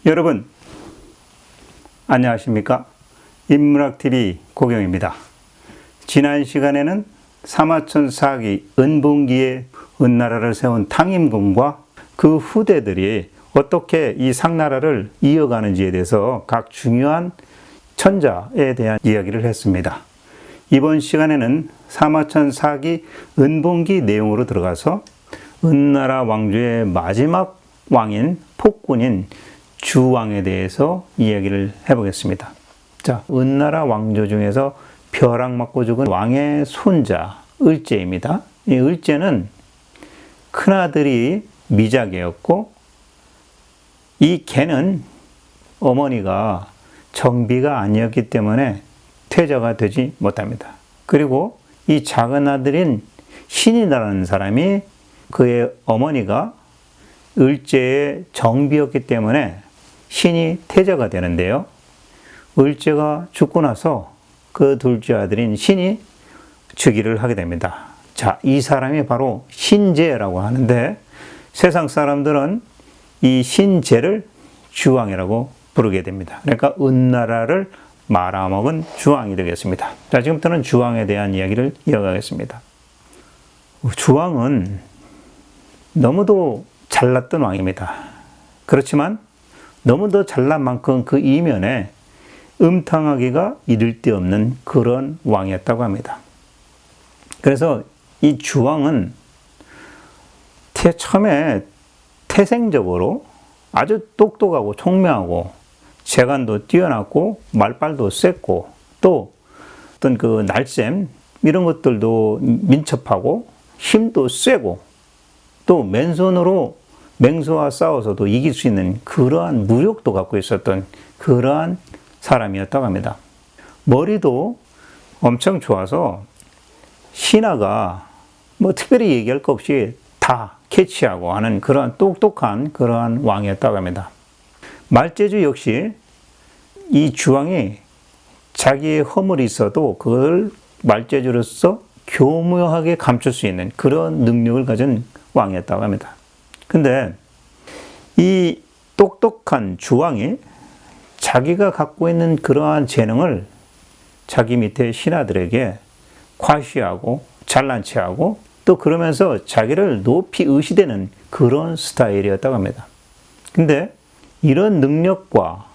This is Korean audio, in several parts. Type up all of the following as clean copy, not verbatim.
여러분 안녕하십니까? 인문학TV 고경입니다. 지난 시간에는 사마천사기 은봉기에 은나라를 세운 탕임궁과 그 후대들이 어떻게 이 상나라를 이어가는지에 대해서 각 중요한 천자에 대한 이야기를 했습니다. 이번 시간에는 사마천사기 은봉기 내용으로 들어가서 은나라 왕조의 마지막 왕인 폭군인 주왕에 대해서 이야기를 해보겠습니다. 자, 은나라 왕조 중에서 벼락 맞고 죽은 왕의 손자 을제입니다. 이 을제는 큰아들이 미작이었고 이 개는 어머니가 정비가 아니었기 때문에 퇴자가 되지 못합니다. 그리고 이 작은 아들인 신이라는 사람이 그의 어머니가 을제의 정비였기 때문에 신이 태자가 되는데요. 을제가 죽고 나서 그 둘째 아들인 신이 즉위를 하게 됩니다. 자, 이 사람이 바로 신제라고 하는데 세상 사람들은 이 신제를 주왕이라고 부르게 됩니다. 그러니까 은나라를 말아먹은 주왕이 되겠습니다. 자, 지금부터는 주왕에 대한 이야기를 이어가겠습니다. 주왕은 너무도 잘났던 왕입니다. 그렇지만 너무도 잘난 만큼 그 이면에 음탕하기가 이를 데 없는 그런 왕이었다고 합니다. 그래서 이 주왕은 처음에 태생적으로 아주 똑똑하고 총명하고 재간도 뛰어났고 말빨도 셌고 또 어떤 그 날쌘 이런 것들도 민첩하고 힘도 세고 또 맨손으로 맹수와 싸워서도 이길 수 있는 그러한 무력도 갖고 있었던 그러한 사람이었다고 합니다. 머리도 엄청 좋아서 신하가 뭐 특별히 얘기할 것 없이 다 캐치하고 하는 그러한 똑똑한 그러한 왕이었다고 합니다. 말제주 역시 이 주왕이 자기의 허물이 있어도 그걸 말제주로서 교묘하게 감출 수 있는 그런 능력을 가진 왕이었다고 합니다. 근데 이 똑똑한 주왕이 자기가 갖고 있는 그러한 재능을 자기 밑에 신하들에게 과시하고 잘난 체하고 또 그러면서 자기를 높이 의시되는 그런 스타일이었다고 합니다. 근데 이런 능력과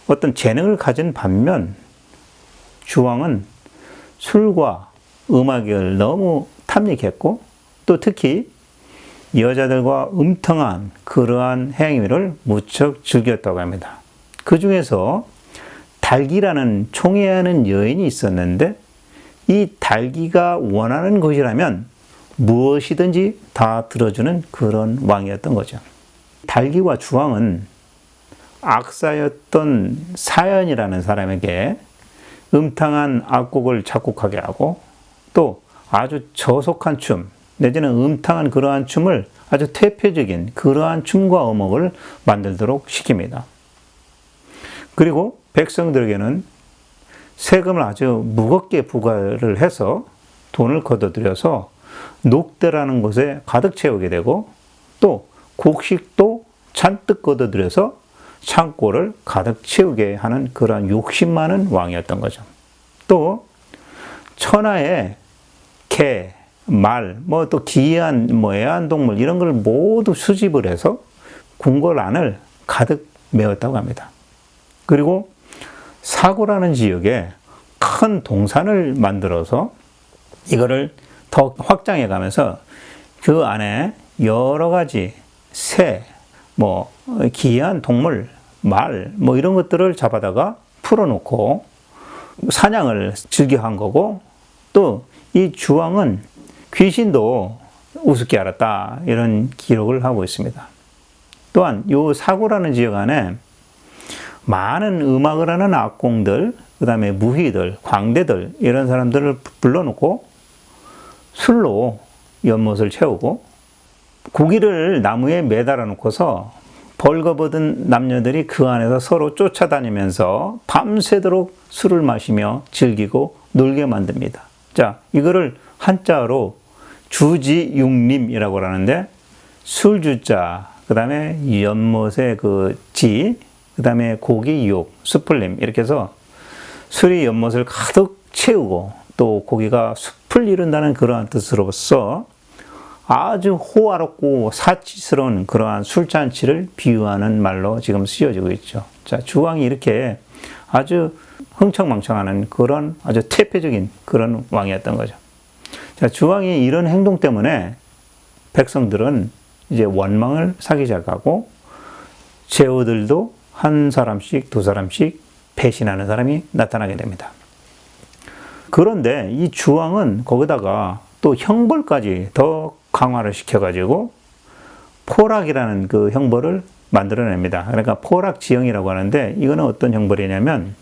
어떤 재능을 가진 반면 주왕은 술과 음악을 너무 탐닉했고 또 특히 여자들과 음탕한 그러한 행위를 무척 즐겼다고 합니다. 그 중에서 달기라는 총애하는 여인이 있었는데 이 달기가 원하는 것이라면 무엇이든지 다 들어주는 그런 왕이었던 거죠. 달기와 주왕은 악사였던 사연이라는 사람에게 음탕한 악곡을 작곡하게 하고 또 아주 저속한 춤 내지는 음탕한 그러한 춤을 아주 대표적인 그러한 춤과 음악을 만들도록 시킵니다. 그리고 백성들에게는 세금을 아주 무겁게 부과를 해서 돈을 걷어들여서 녹대라는 곳에 가득 채우게 되고 또 곡식도 잔뜩 걷어들여서 창고를 가득 채우게 하는 그러한 욕심 많은 왕이었던 거죠. 또 천하의 개, 말, 뭐 또 기이한 애완동물 이런 걸 모두 수집을 해서 궁궐 안을 가득 메웠다고 합니다. 그리고 사고라는 지역에 큰 동산을 만들어서 이거를 더 확장해 가면서 그 안에 여러 가지 새, 뭐 기이한 동물, 말, 뭐 이런 것들을 잡아다가 풀어놓고 사냥을 즐겨 한 거고 또 이 주왕은 귀신도 우습게 알았다 이런 기록을 하고 있습니다. 또한 이 사고라는 지역 안에 많은 음악을 하는 악공들, 그 다음에 무희들, 광대들 이런 사람들을 불러놓고 술로 연못을 채우고 고기를 나무에 매달아 놓고서 벌거벗은 남녀들이 그 안에서 서로 쫓아다니면서 밤새도록 술을 마시며 즐기고 놀게 만듭니다. 자, 이거를 한자로 주지육림이라고 하는데 술주자, 그 다음에 연못의 그 지, 그 다음에 고기 육, 수풀림 이렇게 해서 술이 연못을 가득 채우고 또 고기가 숲을 이룬다는 그러한 뜻으로서 아주 호화롭고 사치스러운 그러한 술잔치를 비유하는 말로 지금 쓰여지고 있죠. 자, 주왕이 이렇게 아주 흥청망청하는 그런 아주 태폐적인 그런 왕이었던 거죠. 자, 주왕이 이런 행동 때문에 백성들은 이제 원망을 사기 시작하고 제후들도 한 사람씩 두 사람씩 배신하는 사람이 나타나게 됩니다. 그런데 이 주왕은 거기다가 또 형벌까지 더 강화를 시켜가지고 포락이라는 그 형벌을 만들어냅니다. 그러니까 포락지형이라고 하는데 이거는 어떤 형벌이냐면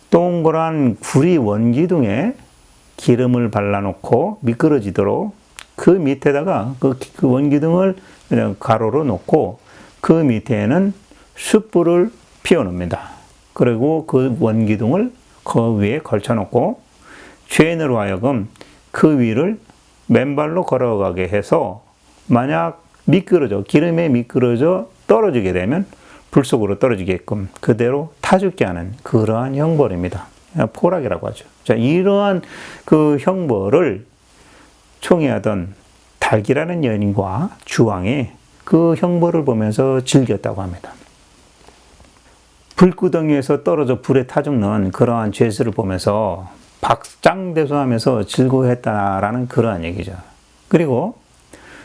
동그란 구리 원기둥에 기름을 발라놓고 미끄러지도록 그 밑에다가 그 원기둥을 그냥 가로로 놓고 그 밑에는 숯불을 피워놓습니다. 그리고 그 원기둥을 그 위에 걸쳐놓고 죄인으로 하여금 그 위를 맨발로 걸어가게 해서 만약 기름에 미끄러져 떨어지게 되면 불 속으로 떨어지게끔 그대로 타죽게 하는 그러한 형벌입니다. 포락이라고 하죠. 자, 이러한 그 형벌을 총애하던 달기라는 여인과 주왕이 그 형벌을 보면서 즐겼다고 합니다. 불구덩이에서 떨어져 불에 타 죽는 그러한 죄수를 보면서 박장대소하면서 즐거워했다라는 그러한 얘기죠. 그리고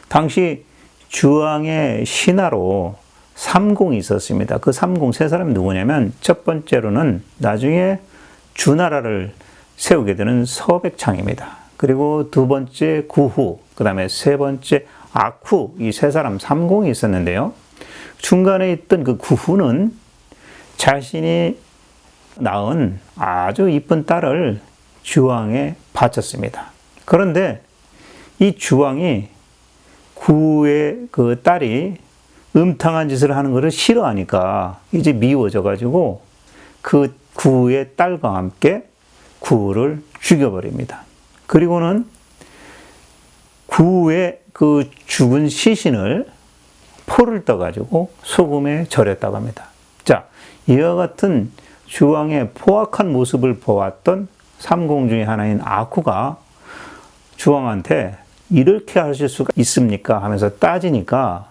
당시 주왕의 신하로 삼공이 있었습니다. 그 삼공 세 사람이 누구냐면 첫 번째로는 나중에 주나라를 세우게 되는 서백창입니다. 그리고 두 번째 구후, 그 다음에 세 번째 악후, 이 세 사람 삼공이 있었는데요. 중간에 있던 그 구후는 자신이 낳은 아주 이쁜 딸을 주왕에 바쳤습니다. 그런데 이 주왕이 구의 그 딸이 음탕한 짓을 하는 것을 싫어하니까 이제 미워져가지고 그 구의 딸과 함께 구를 죽여버립니다. 그리고는 구의 그 죽은 시신을 포를 떠가지고 소금에 절였다고 합니다. 자, 이와 같은 주왕의 포악한 모습을 보았던 삼공 중에 하나인 아쿠가 주왕한테 이렇게 하실 수가 있습니까? 하면서 따지니까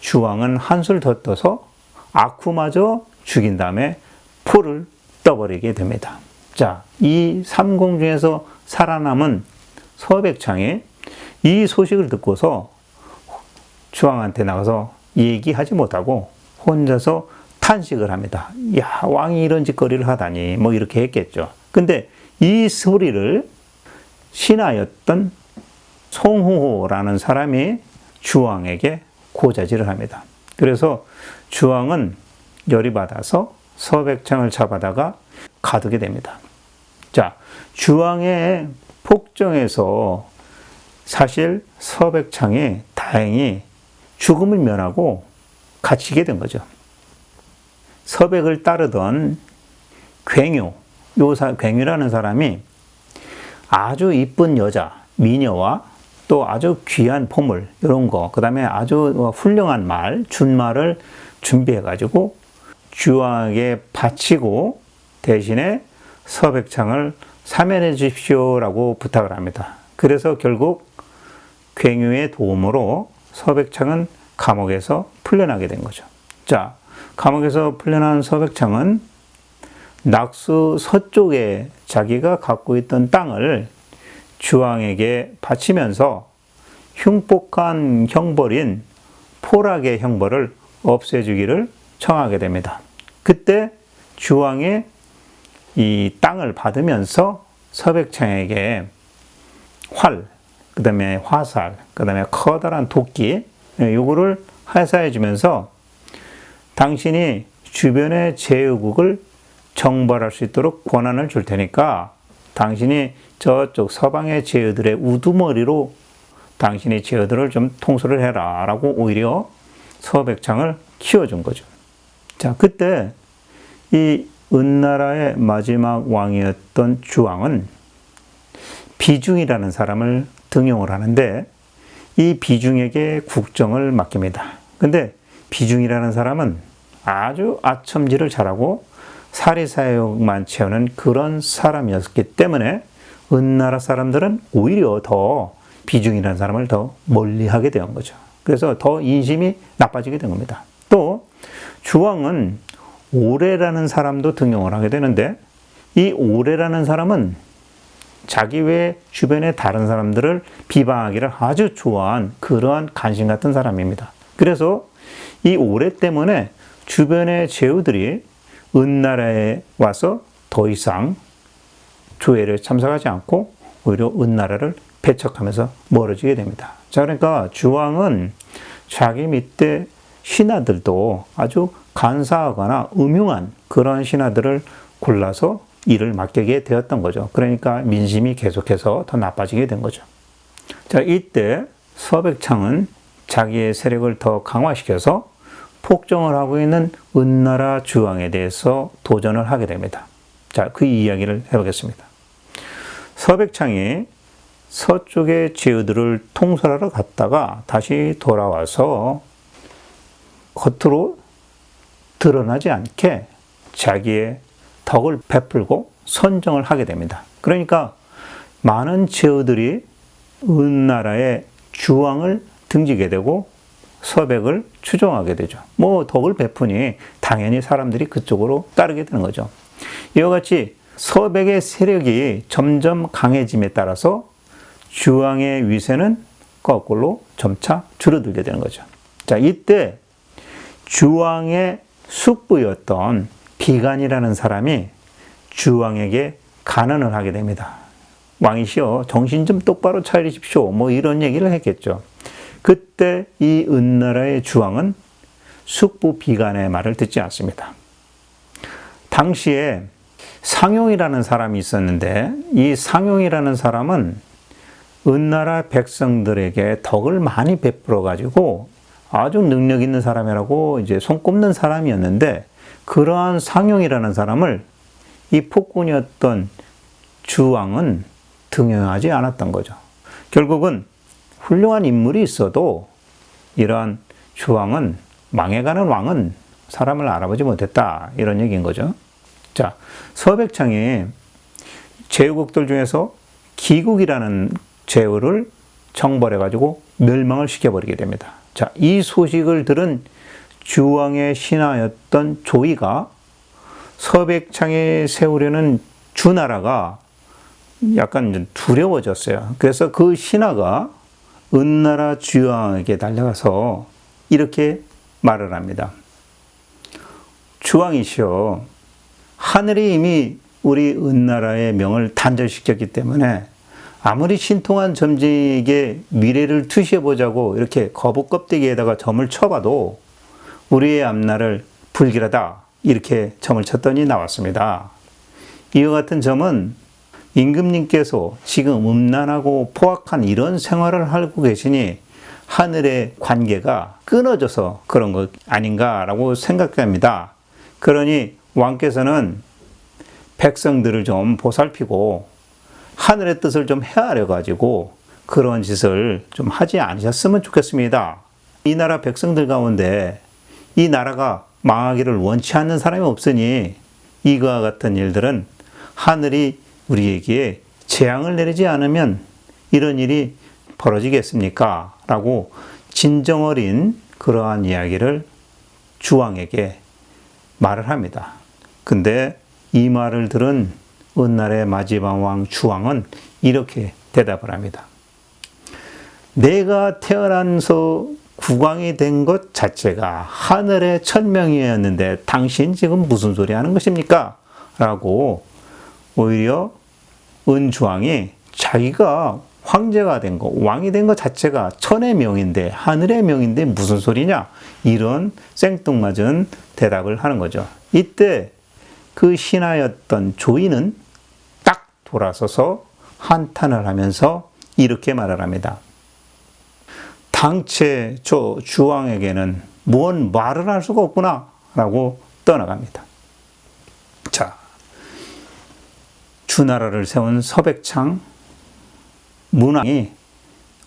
주왕은 한술 더 떠서 아쿠마저 죽인 다음에 포를 떠버리게 됩니다. 자, 이 삼공 중에서 살아남은 서백창이 이 소식을 듣고서 주왕한테 나가서 얘기하지 못하고 혼자서 탄식을 합니다. 야, 왕이 이런 짓거리를 하다니 뭐 이렇게 했겠죠. 근데 이 소리를 신하였던 송후호라는 사람이 주왕에게 고자질을 합니다. 그래서 주왕은 열이 받아서 서백창을 잡아다가 가두게 됩니다. 자, 주왕의 폭정에서 사실 서백창이 다행히 죽음을 면하고 갇히게 된 거죠. 서백을 따르던 굉유라는 사람이 아주 이쁜 여자, 미녀와 또 아주 귀한 포물, 이런 거, 그 다음에 아주 훌륭한 말, 준말을 준비해가지고 주왕에게 바치고 대신에 서백창을 사면해 주십시오라고 부탁을 합니다. 그래서 결국 굉유의 도움으로 서백창은 감옥에서 풀려나게 된 거죠. 자, 감옥에서 풀려난 서백창은 낙수 서쪽에 자기가 갖고 있던 땅을 주왕에게 바치면서 흉폭한 형벌인 포락의 형벌을 없애주기를 청하게 됩니다. 그때 주왕이 이 땅을 받으면서 서백창에게 활, 그 다음에 화살, 그 다음에 커다란 도끼, 요거를 하사해 주면서 당신이 주변의 제후국을 정벌할 수 있도록 권한을 줄 테니까 당신이 저쪽 서방의 제후들의 우두머리로 당신의 제후들을 좀 통솔을 해라 라고 오히려 서백창을 키워준 거죠. 자, 그때 이 은나라의 마지막 왕이었던 주왕은 비중이라는 사람을 등용을 하는데 이 비중에게 국정을 맡깁니다. 근데 비중이라는 사람은 아주 아첨질을 잘하고 사리사욕만 채우는 그런 사람이었기 때문에 은나라 사람들은 오히려 더 비중이라는 사람을 더 멀리하게 된 거죠. 그래서 더 인심이 나빠지게 된 겁니다. 또 주왕은 오래라는 사람도 등용을 하게 되는데, 이 오래라는 사람은 자기 외 주변의 다른 사람들을 비방하기를 아주 좋아한 그러한 간신 같은 사람입니다. 그래서 이 오래 때문에 주변의 제후들이 은나라에 와서 더 이상 조회를 참석하지 않고 오히려 은나라를 배척하면서 멀어지게 됩니다. 자, 그러니까 주왕은 자기 밑에 신하들도 아주 간사하거나 음흉한 그런 신하들을 골라서 일을 맡게 되었던 거죠. 그러니까 민심이 계속해서 더 나빠지게 된 거죠. 자, 이때 서백창은 자기의 세력을 더 강화시켜서 폭정을 하고 있는 은나라 주왕에 대해서 도전을 하게 됩니다. 자, 그 이야기를 해보겠습니다. 서백창이 서쪽의 제후들을 통솔하러 갔다가 다시 돌아와서 겉으로 드러나지 않게 자기의 덕을 베풀고 선정을 하게 됩니다. 그러니까 많은 제후들이 은나라의 주왕을 등지게 되고 서백을 추종하게 되죠. 뭐 덕을 베푸니 당연히 사람들이 그쪽으로 따르게 되는 거죠. 이와 같이 서백의 세력이 점점 강해짐에 따라서 주왕의 위세는 거꾸로 점차 줄어들게 되는 거죠. 자, 이때 주왕의 숙부였던 비간이라는 사람이 주왕에게 간언을 하게 됩니다. 왕이시여, 정신 좀 똑바로 차리십시오. 뭐 이런 얘기를 했겠죠. 그때 이 은나라의 주왕은 숙부 비간의 말을 듣지 않습니다. 당시에 상용이라는 사람이 있었는데, 이 상용이라는 사람은 은나라 백성들에게 덕을 많이 베풀어 가지고 아주 능력 있는 사람이라고 이제 손꼽는 사람이었는데, 그러한 상용이라는 사람을 이 폭군이었던 주왕은 등용하지 않았던 거죠. 결국은 훌륭한 인물이 있어도 이러한 주왕은, 망해가는 왕은 사람을 알아보지 못했다, 이런 얘기인 거죠. 자, 서백창이 제후국들 중에서 기국이라는 제후를 청벌해가지고 멸망을 시켜버리게 됩니다. 자, 이 소식을 들은 주왕의 신하였던 조이가 서백창이 세우려는 주나라가 약간 두려워졌어요. 그래서 그 신하가 은나라 주왕에게 달려가서 이렇게 말을 합니다. 주왕이시여, 하늘이 이미 우리 은나라의 명을 단절시켰기 때문에 아무리 신통한 점쟁이에게 미래를 투시해보자고 이렇게 거북 껍데기에다가 점을 쳐봐도 우리의 앞날을 불길하다, 이렇게 점을 쳤더니 나왔습니다. 이와 같은 점은 임금님께서 지금 음란하고 포악한 이런 생활을 하고 계시니 하늘의 관계가 끊어져서 그런 것 아닌가라고 생각됩니다. 그러니 왕께서는 백성들을 좀 보살피고 하늘의 뜻을 좀 헤아려 가지고 그런 짓을 좀 하지 않으셨으면 좋겠습니다. 이 나라 백성들 가운데 이 나라가 망하기를 원치 않는 사람이 없으니 이와 같은 일들은 하늘이 우리에게 재앙을 내리지 않으면 이런 일이 벌어지겠습니까? 라고 진정 어린 그러한 이야기를 주왕에게 말을 합니다. 근데 이 말을 들은 은나라의 마지막 왕 주왕은 이렇게 대답을 합니다. 내가 태어나서 국왕이 된 것 자체가 하늘의 천명이었는데 당신 지금 무슨 소리 하는 것입니까? 라고 오히려 은주왕이 자기가 황제가 된 거, 왕이 된 것 자체가 천의 명인데 하늘의 명인데 무슨 소리냐? 이런 생뚱맞은 대답을 하는 거죠. 이때 그 신하였던 조이는 딱 돌아서서 한탄을 하면서 이렇게 말을 합니다. 당최 저 주왕에게는 무언 말을 할 수가 없구나 라고 떠나갑니다. 자, 주나라를 세운 서백창 문왕이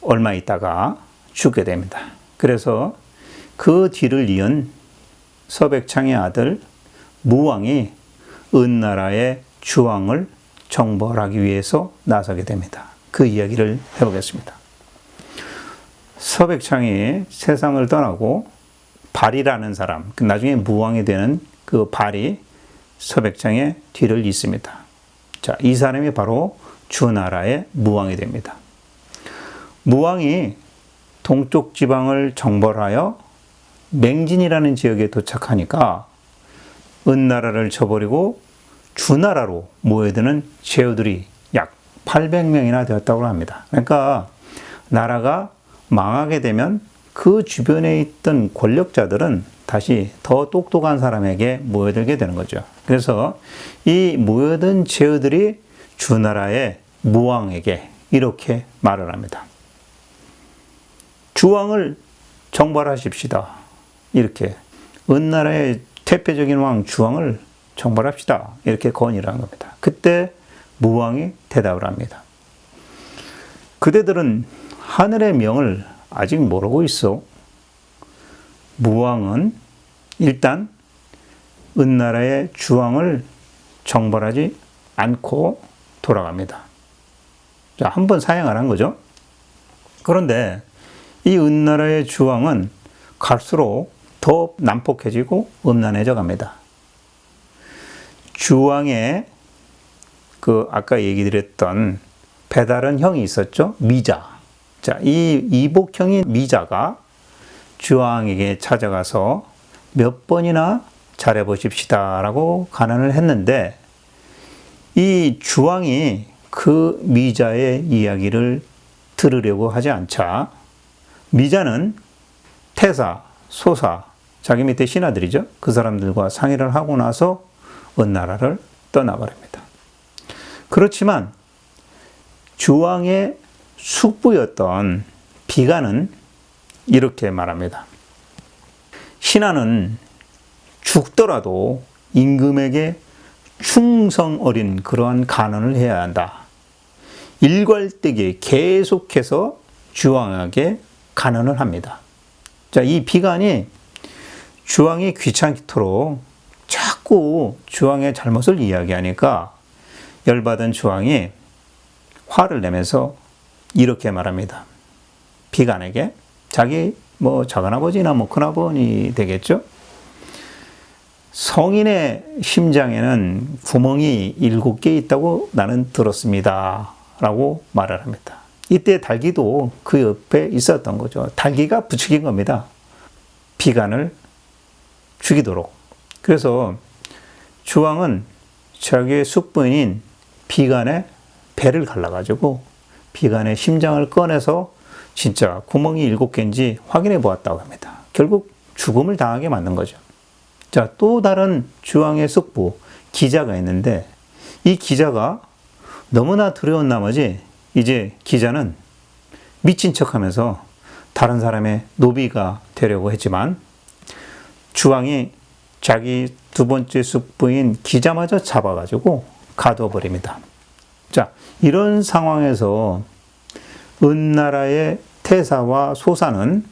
얼마 있다가 죽게 됩니다. 그래서 그 뒤를 이은 서백창의 아들 무왕이 은나라의 주왕을 정벌하기 위해서 나서게 됩니다. 그 이야기를 해보겠습니다. 서백창이 세상을 떠나고 발이라는 사람, 나중에 무왕이 되는 그 발이 서백창의 뒤를 잇습니다. 자, 이 사람이 바로 주나라의 무왕이 됩니다. 무왕이 동쪽 지방을 정벌하여 맹진이라는 지역에 도착하니까 은나라를 쳐버리고 주나라로 모여드는 제후들이 약 800명이나 되었다고 합니다. 그러니까 나라가 망하게 되면 그 주변에 있던 권력자들은 다시 더 똑똑한 사람에게 모여들게 되는 거죠. 그래서 이 모여든 제후들이 주나라의 무왕에게 이렇게 말을 합니다. 주왕을 정벌하십시다. 이렇게 은나라의 대표적인 왕 주왕을 정벌합시다. 이렇게 건의를 한 겁니다. 그때 무왕이 대답을 합니다. 그대들은 하늘의 명을 아직 모르고 있어. 무왕은 일단 은나라의 주왕을 정벌하지 않고 돌아갑니다. 자, 한번 사양을 한 거죠. 그런데 이 은나라의 주왕은 갈수록 더 난폭해지고 음란해져 갑니다. 주왕의 아까 얘기 드렸던 배다른 형이 있었죠. 미자. 자, 이 이복형인 미자가 주왕에게 찾아가서 몇 번이나 잘해보십시다 라고 간언을 했는데 이 주왕이 그 미자의 이야기를 들으려고 하지 않자 미자는 태사, 소사, 자기 밑에 신하들이죠. 그 사람들과 상의를 하고 나서 은나라를 떠나버립니다. 그렇지만 주왕의 숙부였던 비간은 이렇게 말합니다. 신하는 죽더라도 임금에게 충성 어린 그러한 간언을 해야 한다. 일괄되게 계속해서 주왕에게 간언을 합니다. 자, 이 비간이 주왕이 귀찮도록 자꾸 주왕의 잘못을 이야기하니까 열받은 주왕이 화를 내면서 이렇게 말합니다. 비간에게 자기 작은아버지나 큰아버지 되겠죠? 성인의 심장에는 구멍이 7개 있다고 나는 들었습니다. 라고 말을 합니다. 이때 달기도 그 옆에 있었던 거죠. 달기가 부추긴 겁니다. 비간을 죽이도록. 그래서 주왕은 자기의 숙부인 비간의 배를 갈라가지고 비간의 심장을 꺼내서 진짜 구멍이 7개인지 확인해 보았다고 합니다. 결국 죽음을 당하게 만든 거죠. 자, 또 다른 주왕의 숙부 기자가 있는데 이 기자가 너무나 두려운 나머지 이제 기자는 미친 척하면서 다른 사람의 노비가 되려고 했지만 주왕이 자기 두 번째 숙부인 기자마저 잡아가지고 가둬버립니다. 자, 이런 상황에서 은나라의 태사와 소사는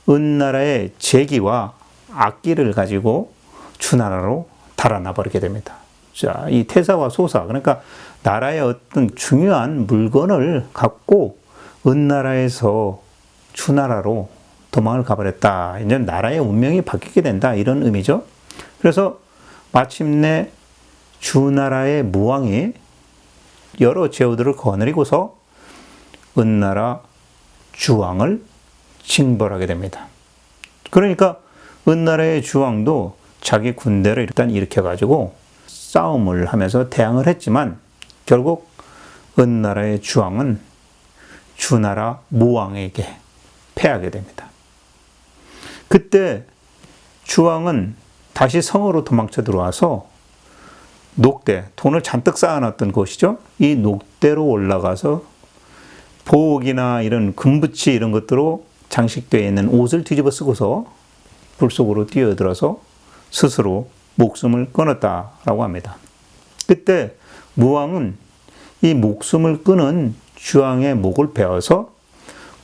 은나라의 제기와 악기를 가지고 주나라로 달아나 버리게 됩니다. 자, 이 태사와 소사, 그러니까 나라의 어떤 중요한 물건을 갖고 은나라에서 주나라로 도망을 가버렸다. 이제 나라의 운명이 바뀌게 된다. 이런 의미죠. 그래서 마침내 주나라의 무왕이 여러 제후들을 거느리고서 은나라 주왕을 징벌하게 됩니다. 그러니까 은나라의 주왕도 자기 군대를 일단 일으켜가지고 싸움을 하면서 대항을 했지만 결국 은나라의 주왕은 주나라 무왕에게 패하게 됩니다. 그때 주왕은 다시 성으로 도망쳐 들어와서 녹대, 돈을 잔뜩 쌓아놨던 곳이죠. 이 녹대로 올라가서 보옥이나 이런 금붙이 이런 것들로 장식되어 있는 옷을 뒤집어 쓰고서 불 속으로 뛰어들어서 스스로 목숨을 끊었다라고 합니다. 그때 무왕은 이 목숨을 끊은 주왕의 목을 베어서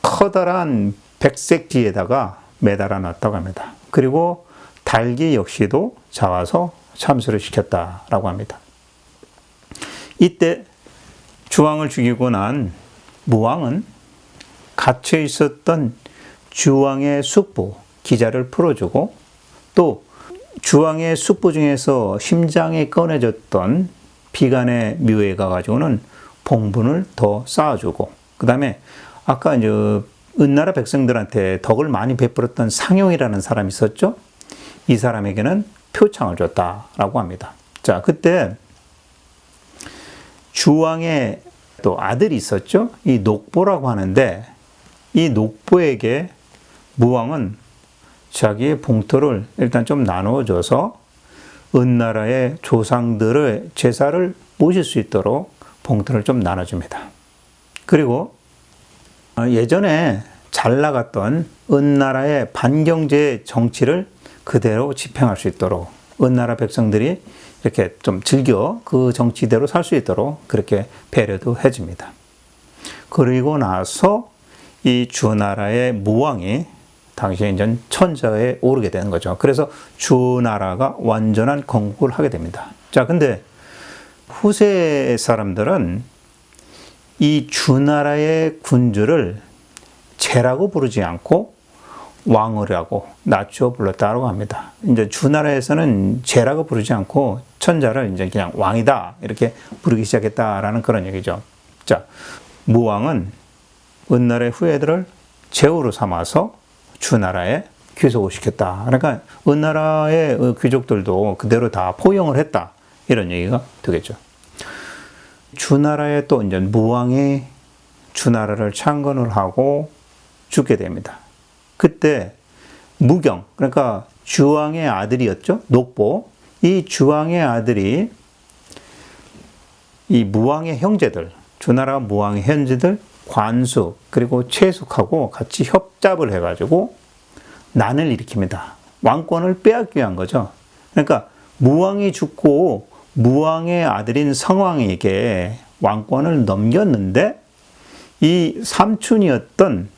커다란 백색 뒤에다가 매달아 놨다고 합니다. 그리고 달기 역시도 잡아서 참수를 시켰다라고 합니다. 이때 주왕을 죽이고 난 무왕은 갇혀 있었던 주왕의 숙부 기자를 풀어주고 또 주왕의 숙부 중에서 심장에 꺼내졌던 비간의 묘에 가가지고는 봉분을 더 쌓아주고 그 다음에 아까 이제 은나라 백성들한테 덕을 많이 베풀었던 상용이라는 사람이 있었죠. 이 사람에게는 표창을 줬다라고 합니다. 자, 그때 주왕의 또 아들이 있었죠. 이 녹보라고 하는데 이 녹보에게 무왕은 자기의 봉토를 일단 좀 나누어줘서 은나라의 조상들의 제사를 모실 수 있도록 봉토를 좀 나눠줍니다. 그리고 예전에 잘 나갔던 은나라의 반경제 정치를 그대로 집행할 수 있도록 은나라 백성들이 이렇게 좀 즐겨 그 정치대로 살 수 있도록 그렇게 배려도 해줍니다. 그리고 나서 이 주나라의 무왕이 당시에 이제 천자에 오르게 되는 거죠. 그래서 주나라가 완전한 건국을 하게 됩니다. 자, 근데 후세 사람들은 이 주나라의 군주를 제라고 부르지 않고 왕이라고 낮추어 불렀다고 합니다. 이제 주나라에서는 제라고 부르지 않고 천자를 이제 그냥 왕이다 이렇게 부르기 시작했다라는 그런 얘기죠. 자, 무왕은 은나라의 후예들을 제후로 삼아서 주나라에 귀속을 시켰다. 그러니까 은나라의 귀족들도 그대로 다 포용을 했다. 이런 얘기가 되겠죠. 주나라에 또 이제 무왕이 주나라를 창건을 하고 죽게 됩니다. 그때 무경, 그러니까 주왕의 아들이었죠. 녹보. 이 주왕의 아들이 이 무왕의 형제들, 주나라 무왕의 형제들 관숙 그리고 채숙하고 같이 협잡을 해가지고 난을 일으킵니다. 왕권을 빼앗기 위한 거죠. 그러니까 무왕이 죽고 무왕의 아들인 성왕에게 왕권을 넘겼는데 이 삼촌이었던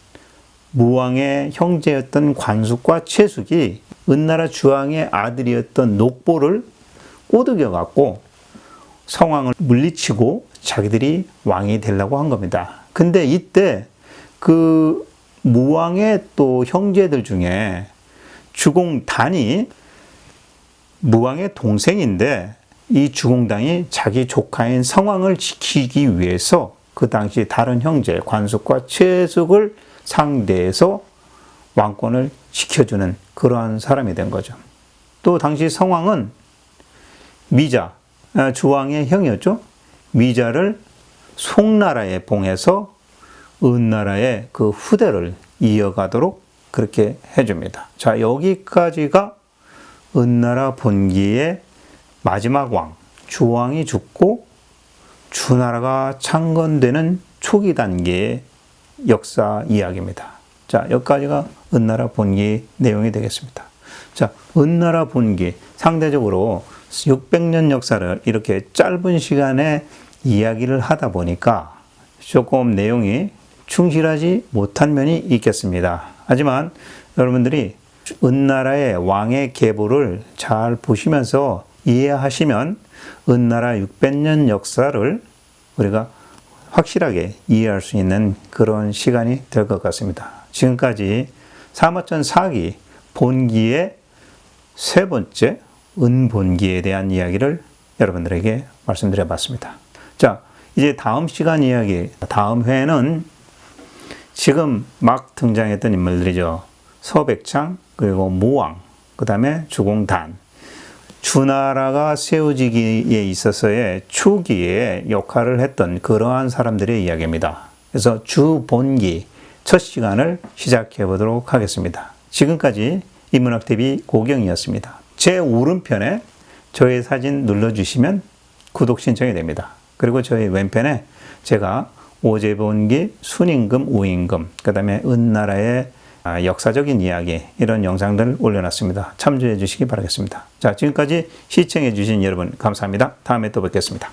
무왕의 형제였던 관숙과 채숙이 은나라 주왕의 아들이었던 녹보를 꼬드겨 갖고 성왕을 물리치고 자기들이 왕이 되려고 한 겁니다. 근데 이때 그 무왕의 또 형제들 중에 주공단이 무왕의 동생인데 이 주공단이 자기 조카인 성왕을 지키기 위해서 그 당시 다른 형제 관숙과 채숙을 상대해서 왕권을 지켜주는 그러한 사람이 된 거죠. 또 당시 성왕은 미자, 주왕의 형이었죠. 미자를 송나라에 봉해서 은나라의 그 후대를 이어가도록 그렇게 해줍니다. 자, 여기까지가 은나라 본기의 마지막 왕, 주왕이 죽고 주나라가 창건되는 초기 단계의 역사 이야기입니다. 자, 여기까지가 은나라 본기 내용이 되겠습니다. 자, 은나라 본기 상대적으로 600년 역사를 이렇게 짧은 시간에 이야기를 하다 보니까 조금 내용이 충실하지 못한 면이 있겠습니다. 하지만 여러분들이 은나라의 왕의 계보를 잘 보시면서 이해하시면 은나라 600년 역사를 우리가 확실하게 이해할 수 있는 그런 시간이 될 것 같습니다. 지금까지 사마천 4기 본기의 세 번째 은본기에 대한 이야기를 여러분들에게 말씀드려 봤습니다. 자, 이제 다음 시간 이야기, 다음 회는 지금 막 등장했던 인물들이죠. 서백창, 그리고 무왕, 그 다음에 주공단. 주나라가 세워지기에 있어서의 초기에 역할을 했던 그러한 사람들의 이야기입니다. 그래서 주본기 첫 시간을 시작해 보도록 하겠습니다. 지금까지 인문학TV 고경이었습니다. 제 오른편에 저의 사진 눌러주시면 구독 신청이 됩니다. 그리고 저희 왼편에 제가 오제본기, 순임금, 우임금, 그 다음에 은나라의 역사적인 이야기 이런 영상들을 올려놨습니다. 참조해 주시기 바라겠습니다. 자, 지금까지 시청해 주신 여러분 감사합니다. 다음에 또 뵙겠습니다.